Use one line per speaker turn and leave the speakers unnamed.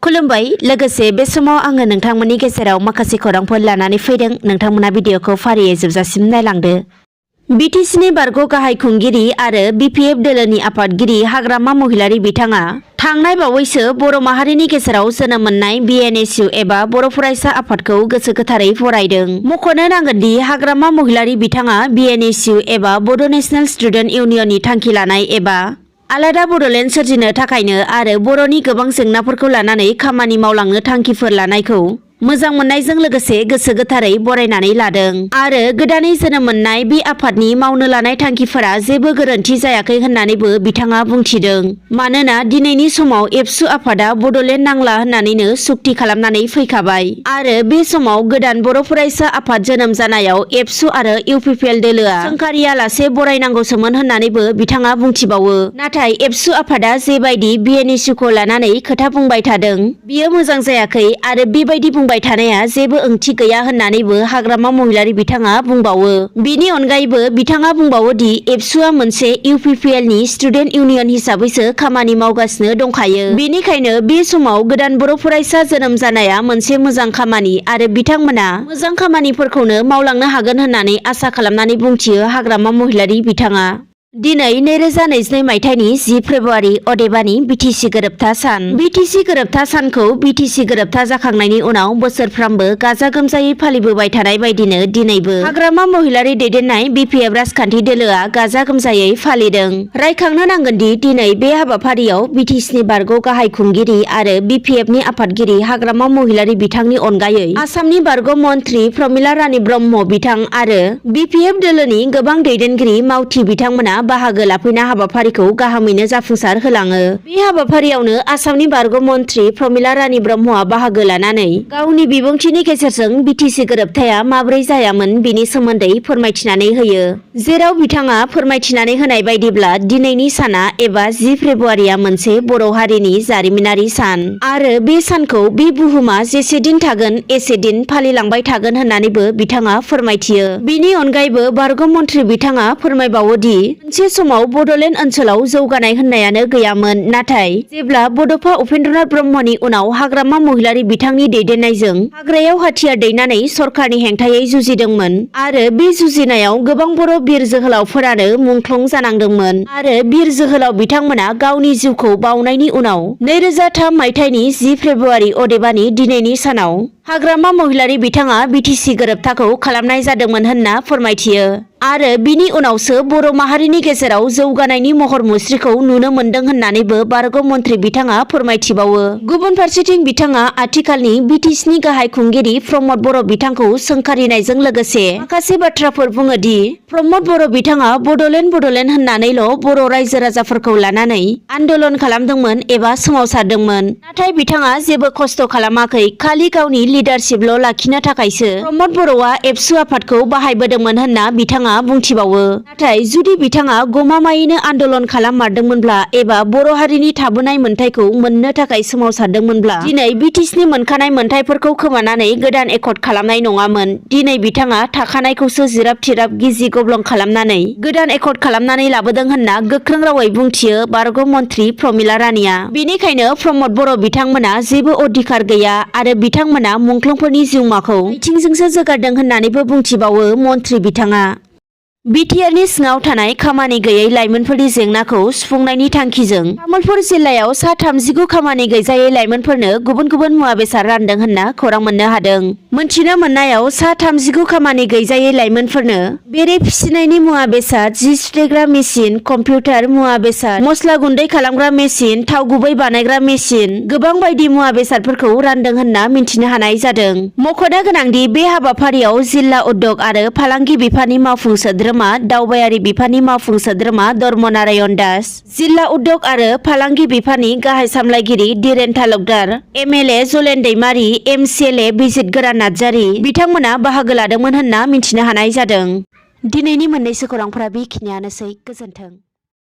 खुलुमबाय लोगोसे बे समाव आङो नोंथांमोननि गेजेराव माखासे खौरांफोर लानानै फैदों। नोंथांमोना भिडिअखौ फारियै जोबजासिम नायलांदो। बिटिसिनि बारग' गाहाय खुंगिरि आरो बिपिएफ दोलोनि आफादगिरि हाग्रामा महिलारि बिथाङा थांनाय बावैसो बर' माहारिनि गेजेराव जोनोम मोननाय बिएनएसइउ एबा बर' फरायसा आफादखौ गोसो गोथारै बरायदों। मख'नो नांगोनदि हाग्रामा महिलारि बिथाङा बिएनएसइउ एबा बड' नेशनेल स्टुडेन्ट इउनियननि थांखि लानाय एबा आलादा बड'लेण्ड सोरजिनो थाखायनो आरो बर'नि गोबां जेंनाफोरखौ लानानै खामानि मावलांनो थांखिफोर लानायखौ मोजां मोननायजों लोगोसे गोसो गोथारै बरायनानै लादों आरो गोदानै जोनोम मोननाय बे आफादनि मावनो लानाय थांखिफोरा जेबो गोरोन्थि जायाखै होननानैबो बिथाङा बुंथिदों। मानोना दिनैनि समाव एबसु आफादा बड'लेण्ड नांला होननानैनो सुक्ति खालामनानै फैखाबाय आरो बे समाव गोदान बर' फरायसा आफाद जोनोम जानायाव एबसु आरो इउपिपिएल दोलोआ सोंखारियालासे बरायनांगौसोमोन होननानैबो बिथाङा बुंथिबावो। नाथाय एबसु आफादा जेबायदि बिएनएसइउखौ लानानै खोथा बुंबाय थादों बियो मोजां जायाखै आरो बेबायदि बुंबाय थानाया जेबो ओंथि गैया होननानैबो हाग्रामा महिलारि बिथाङा बुंबावो। बिनि अनगायैबो बिथाङा बुंबावो दि एबसुआ मोनसे इउपिपिएलनि स्टुडेन्ट इउनियन हिसाबैसो खामानि मावगासिनो दंखायो। बेनिखायनो बे समाव गोदान बर' फरायसा जोनोम जानाया मोनसे मोजां खामानि आरो बिथांमोना मोजां खामानिफोरखौनो मावलांनो हागोन होननानै आसा खालामनानै बुंथियो हाग्रामा महिलारि बिथाङा। दिनै 2022 मायथाइनि 10 फेब्रुवारि अदेबानि बिटिसि गोरोबथा सान। बिटिसि गोरोबथा सानखौ बिटिसि गोरोबथा जाखांनायनि उनाव बोसोरफ्रामबो गाजा गोमजायै फालिबोबाय थानाय बायदिनो दिनैबो हाग्रामा महिलारि दैदेननाय बिपिएफ राजखान्थि दोलोआ गाजा गोमजायै फालिदों। रायखांनो नांगोनदि दिनै बे हाबाफारियाव बिटिसिनि बारग' गाहाय खुंगिरि आरो बिपिएफनि आफादगिरि हाग्रामा महिलारि बिथांनि अनगायै आसामनि बारग' मन्थ्रि प्रमिला रानी ब्रह्म बिथां आरो बिपिएफ दोलोनि गोबां दैदेनगिरि मावथि बिथांमोना बाहागो लाफैना हाबाफारिखौ गाहामैनो जाफुंसार होलाङो। बे हाबाफारियावनो आसामनि बारग' मन्थ्रि प्रमिला रानी ब्रह्मआ बाहागो लानानै गावनि बिबुंथिनि गेजेरजों बिटिसि गोरोबथाया माब्रै जायामोन बेनि सोमोन्दै फोरमायथिनानै होयो। जेराव बिथाङा फोरमायथिनानै होनाय बायदिब्ला दिनैनि साना एबा 10 फेब्रुवारिया मोनसे बर' हारिनि जारिमिनारि सान आरो बे सानखौ बे बुहुमा जेसे दिन थागोन एसे दिन फालिलांबाय थागोन होननानैबो बिथाङा फोरमायथियो। बिनि अनगायैबो बारग' मन्थ्रि बिथाङा फोरमायबावोदि मोनसे समाव बड'लेण्ड ओनसोलाव जौगानाय होननायानो गैयामोन। नाथाय जेब्ला बड'फा उपेन्द्रनाथ ब्रह्मनि उनाव हाग्रामा महिलारि बिथांनि दैदेननायजों हाग्रायाव हाथियार दैनानै सरखारनि हेंथायै जुजिदोंमोन आरो बे जुजिनायाव गोबां बर' बिर जोहोलावफोरानो मुंख्लं जानांदोंमोन आरो बिर जोहोलाव बिथांमोना गावनि जिउखौ बावनायनि उनाव 2003 मायथाइनि 10 फेब्रुवारि अदेबानि दिनैनि सानाव हाग्रामा महिलारि बिथाङा बिटिसि गोरोबथाखौ खालामनाय जादोंमोन होनना फोरमायथियो आरो बिनि उनावसो बर' माहारिनि गेजेराव जौगानायनि महर मुस्रिखौ नुनो मोनदों होननानैबो बारग' मन्थ्रि बिथाङा फोरमायथिबावो। गुबुन फारसेथिं बिथाङा आथिखालनि बिटिसिनि गाहाय खुंगिरि प्रमद बर' बिथांखौ सोंखारिनायजों लोगोसे माखासे बाथ्राफोर बुङोदि प्रमद बर' बिथाङा बड'लेण्ड होननानैल' बर' रायजो राजाफोरखौ लानानै आन्दलन खालामदोंमोन एबा सोमावसारदोंमोन। नाथाय बिथाङा जेबो खस्थ' खालामाखै, खालि गावनि लिडारशिपल' लाखिनो थाखायसो प्रमद बर'आ एबसु आफादखौ बाहायबोदोंमोन होनना बिथाङा बुंथिबावो। नाथाय जुदि बिथाङा गमामायैनो आन्दलन खालाममारदोंमोनब्ला एबा बर' हारिनि थाबोनाय मोनथायखौ मोननो थाखाय सोमावसारदोंमोनब्ला दिनै बिटिसिनि मोनखानाय मोनथायफोरखौ खोमानानै गोदान एकर्ड खालामनाय नङामोन। दिनै बिथाङा थाखानायखौसो जिराब थिराब गिजि गब्लं खालामनानै गोदान एकर्ड खालामनानै लाबोदों होनना गोख्रों रावै बुंथियो बारग' मन्थ्रि प्रमिला रानीया। बेनिखायनो प्रमद बर' बिथांमोना जेबो अधिकार गैया आरो बिथांमोना मुंख्लंफोरनि जिउमाखौ आथिंजोंसो जोगारदों होननानैबो बुंथिबावो मन्थ्रि बिथाङा। बिटिआरनि सिङाव थानाय खामानि गैयै लाइमोनफोरनि जेंनाखौ सुफुंनायनि थांखिजों तामुलपुर जिल्लायाव सा 39 खामानि गैजायै लाइमोनफोरनो गुबुन गुबुन मुवा बेसाद रानदों होनना खौरां मोननो हादों। मोनथिनो मोननायाव सा 39 खामानि गैजायै लाइमोनफोरनो बेरे फिसिनायनि मुवा बेसाद, जि सुथेग्रा मेसिन, कम्पिउटार मुवा बेसाद, मस्ला गुन्दै खालामग्रा मेसिन, थाव गुबै बानायग्रा मेसिन, गोबां बायदि मुवा बेसादफोरखौ रानदों होनना मिन्थिनो हानाय जादों। मख'नो गोनांदि बे हाबाफारियाव जिल्ला उद्योग आरो फालांगि बिफाननि मावफुं सोद्रोमा, दावबायारि बिफाननि मावफुं सोद्रोमा धर्मनारायण दास, जिल्ला उद्योग आरो फालांगि बिफाननि गाहाय सामलायगिरि धीरेन तालुकदार, एमएलए जलेन दैमारि, एमसिएलए बिजित गोरान नार्जारि बिथांमोना बाहागो लादोंमोन होनना मिन्थिनो हानाय जादों। दिनैनि मोननैसो खौरांफोरा बेखिनियानोसै। गोजोन्थों।